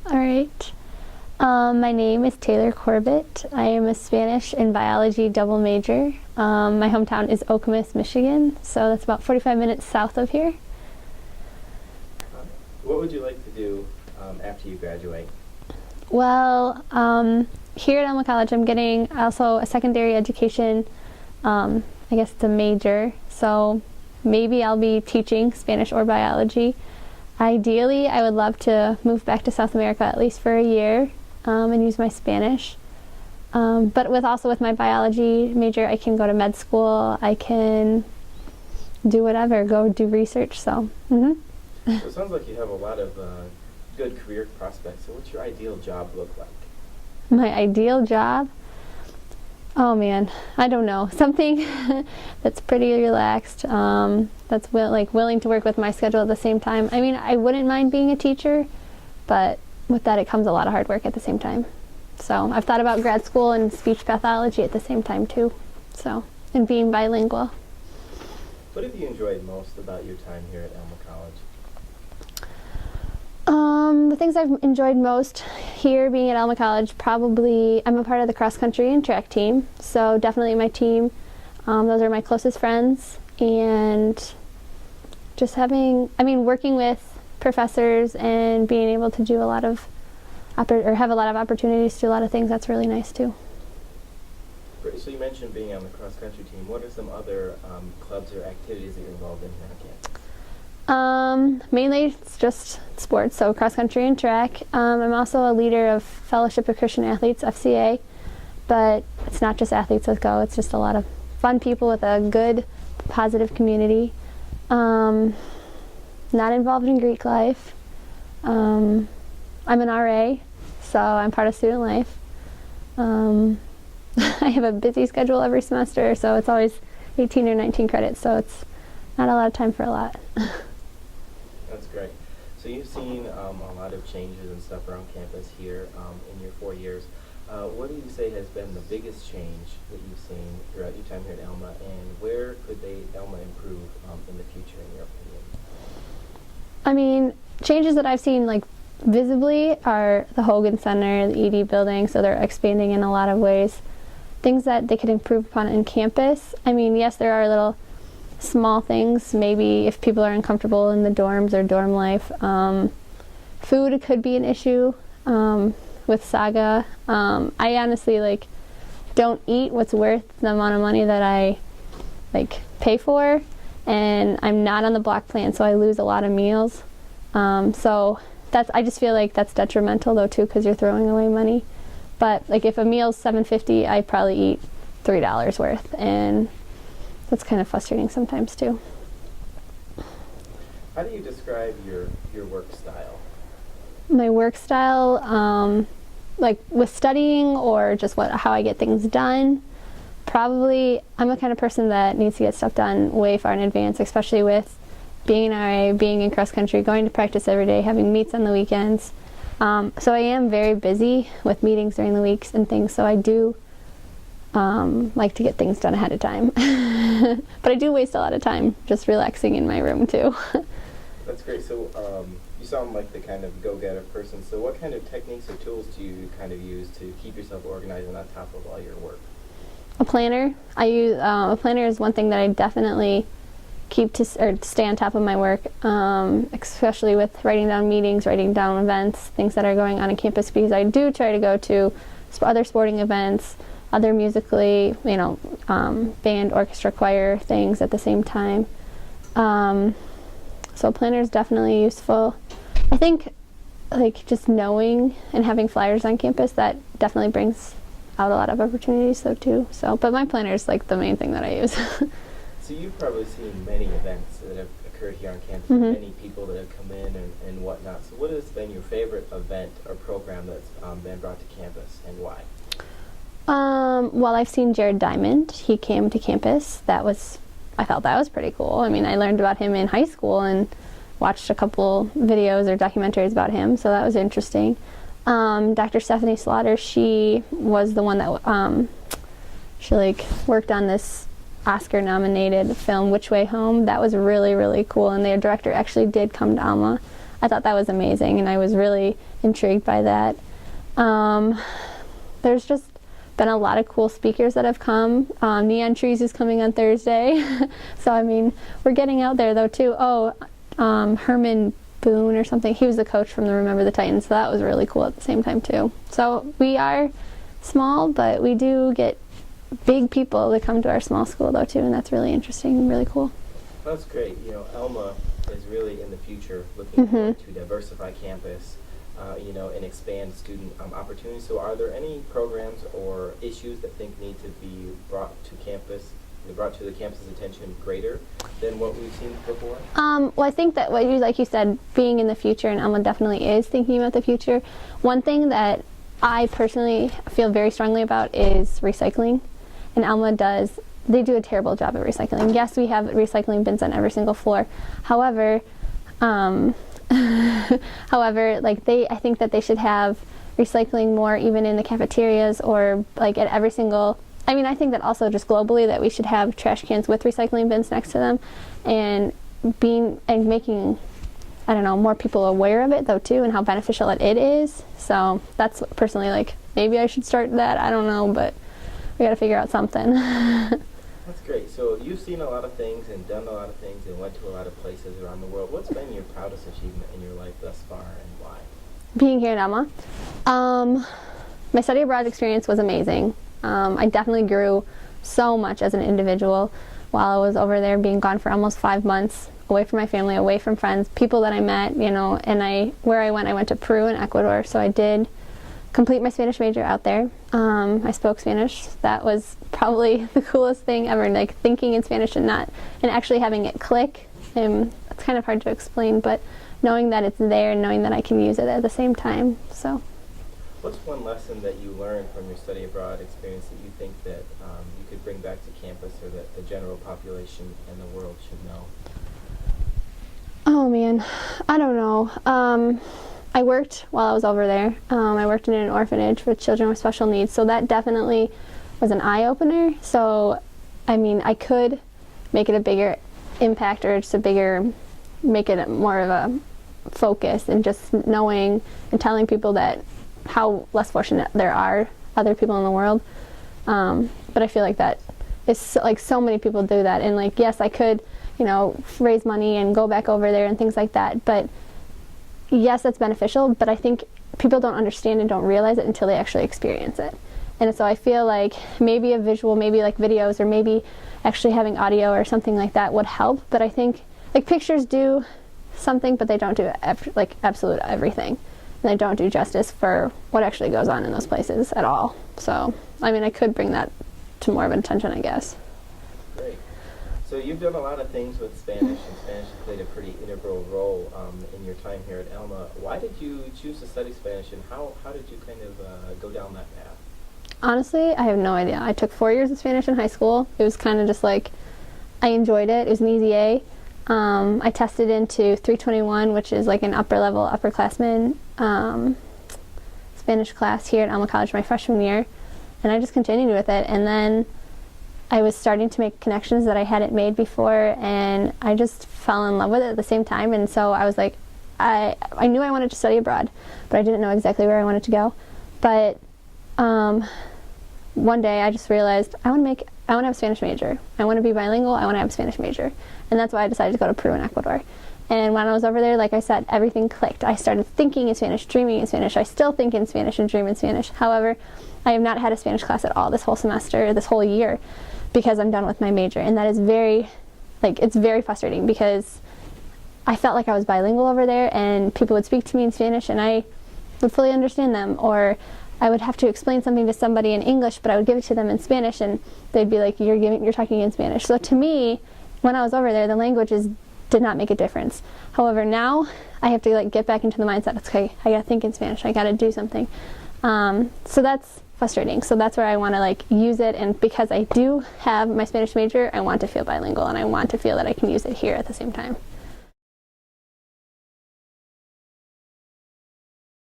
All right. My name is Taylor Corbett. I am a Spanish and biology double major. My hometown is Okemos, Michigan, so that's about 45 minutes south of here. What would you like to do after you graduate? Well, here at Elma College, I'm getting also a secondary education. I guess it's a major, so maybe I'll be teaching Spanish or biology. Ideally, I would love to move back to South America at least for a year and use my Spanish. But with my biology major, I can go to med school. I can do whatever, go do research. So. So it sounds like you have a lot of good career prospects. So what's your ideal job look like? My ideal job? Oh man, I don't know. Something that's pretty relaxed, that's willing to work with my schedule at the same time. I mean, I wouldn't mind being a teacher, but with that it comes a lot of hard work at the same time. So I've thought about grad school and speech pathology at the same time too, so, and being bilingual. What have you enjoyed most about your time here at Elma College? The things I've enjoyed most here being at Elma College, probably I'm a part of the cross country and track team, so definitely my team. Those are my closest friends, and just working with professors and being able to do have a lot of opportunities to do a lot of things, that's really nice too. Great. So you mentioned being on the cross country team. What are some other clubs or activities that you're involved in here on campus? Mainly it's just sports, so cross country and track. I'm also a leader of Fellowship of Christian Athletes, FCA, but it's not just athletes that go, it's just a lot of fun people with a good, positive community. Not involved in Greek life. I'm an RA, so I'm part of student life. I have a busy schedule every semester, so it's always 18 or 19 credits, so it's not a lot of time for a lot. That's great. So you've seen a lot of changes and stuff around campus here in your 4 years. What do you say has been the biggest change that you've seen throughout your time here at Elma, and where could Elma improve in the future, in your opinion? I mean, changes that I've seen visibly are the Hogan Center, the ED building, so they're expanding in a lot of ways. Things that they could improve upon in campus. I mean, yes, there are little small things, maybe if people are uncomfortable in the dorms or dorm life. Food could be an issue with Saga. I honestly don't eat what's worth the amount of money that I pay for, and I'm not on the block plan, so I lose a lot of meals. So I just feel like that's detrimental though too, because you're throwing away money. But if a meal's $7.50, I probably eat $3 worth, and that's kind of frustrating sometimes too. How do you describe your work style? My work style, with studying or just how I get things done, probably I'm the kind of person that needs to get stuff done way far in advance, especially with being an RA, being in cross country, going to practice every day, having meets on the weekends. So I am very busy with meetings during the weeks and things, so I do like to get things done ahead of time. But I do waste a lot of time just relaxing in my room too. That's great. So you sound like the kind of go-getter person. So what kind of techniques or tools do you kind of use to keep yourself organized and on top of all your work? A planner. I use a planner is one thing that I definitely keep to stay on top of my work, especially with writing down meetings, writing down events, things that are going on campus, because I do try to go to other sporting events, other musically, band, orchestra, choir things at the same time. So a planner is definitely useful. I think just knowing and having flyers on campus, that definitely brings out a lot of opportunities though too. So, but my planner is the main thing that I use. So you've probably seen many events that have occurred here on campus, many people that have come in and whatnot. So what has been your favorite event or program that's been brought to campus, and why? Well, I've seen Jared Diamond. He came to campus. I felt that was pretty cool. I mean, I learned about him in high school and watched a couple videos or documentaries about him, so that was interesting. Dr. Stephanie Slaughter, she was the one that she worked on this Oscar-nominated film, Which Way Home. That was really, really cool, and the director actually did come to Alma I thought that was amazing, and I was really intrigued by that. There's just been a lot of cool speakers that have come. Neon Trees is coming on Thursday. So, I mean, we're getting out there, though, too. Herman Boone or something. He was the coach from the Remember the Titans, so that was really cool at the same time, too. So, we are small, but we do get big people that come to our small school, though, too, and that's really interesting and really cool. That's great. You know, Alma is really in the future looking forward to diversify campus, and expand student opportunities. So are there any programs or issues that think need to be brought to the campus's attention greater than what we've seen before? Well, I think that like you said, being in the future, and Alma definitely is thinking about the future. One thing that I personally feel very strongly about is recycling, and Alma they do a terrible job at recycling. Yes, we have recycling bins on every single floor. However, I think that they should have recycling more even in the cafeterias, or like at every single, I think that also just globally that we should have trash cans with recycling bins next to them, and making, I don't know, more people aware of it though too, and how beneficial it is. So that's personally, like, maybe I should start that, I don't know, but we gotta figure out something. That's great. So you've seen a lot of things and done a lot of things and went to a lot of places around the world. What's been your proudest achievement in your life thus far, and why? Being here at Alma. My study abroad experience was amazing. I definitely grew so much as an individual while I was over there, being gone for almost 5 months, away from my family, away from friends, people that I met, and where I went to Peru and Ecuador, so I did complete my Spanish major out there. I spoke Spanish. That was probably the coolest thing ever, like thinking in Spanish and actually having it click. It's kind of hard to explain, but knowing that it's there and knowing that I can use it at the same time. So, what's one lesson that you learned from your study abroad experience that you think that you could bring back to campus, or that the general population and the world should know? Oh man, I don't know. I worked while I was over there. I worked in an orphanage with children with special needs, so that definitely was an eye-opener. So, I could make it a bigger impact, or just make it more of a focus, and just knowing and telling people that how less fortunate there are other people in the world. But I feel like that is, like, so many people do that, and like, yes, I could, raise money and go back over there and things like that, but yes, that's beneficial, but I think people don't understand and don't realize it until they actually experience it. And so I feel like maybe a visual, maybe like videos, or maybe actually having audio or something like that would help. But I think, like, pictures do something, but they don't do absolute everything. And they don't do justice for what actually goes on in those places at all. So, I could bring that to more of an attention, I guess. Great. So you've done a lot of things with Spanish, and Spanish has played a pretty integral role in your time here at Alma. Why did you choose to study Spanish, and how did you kind of go down that path? Honestly, I have no idea. I took 4 years of Spanish in high school. It was kind of just like, I enjoyed it. It was an easy A. I tested into 321, which is like an upperclassman Spanish class here at Alma College my freshman year, and I just continued with it. And then I was starting to make connections that I hadn't made before, and I just fell in love with it at the same time. And so I was like, I knew I wanted to study abroad, but I didn't know exactly where I wanted to go. But one day I just realized I want to have a Spanish major. I want to be bilingual. I want to have a Spanish major. And that's why I decided to go to Peru and Ecuador. And when I was over there, like I said, everything clicked. I started thinking in Spanish, dreaming in Spanish. I still think in Spanish and dream in Spanish. However, I have not had a Spanish class at all this whole semester, this whole year, because I'm done with my major. And that is it's very frustrating, because I felt like I was bilingual over there, and people would speak to me in Spanish and I would fully understand them, or I would have to explain something to somebody in English, but I would give it to them in Spanish, and they'd be like, you're talking in Spanish. So to me, when I was over there, the languages did not make a difference. However, now I have to get back into the mindset, okay, I gotta think in Spanish, I gotta do something. So that's frustrating. So that's where I want to use it, and because I do have my Spanish major, I want to feel bilingual, and I want to feel that I can use it here at the same time.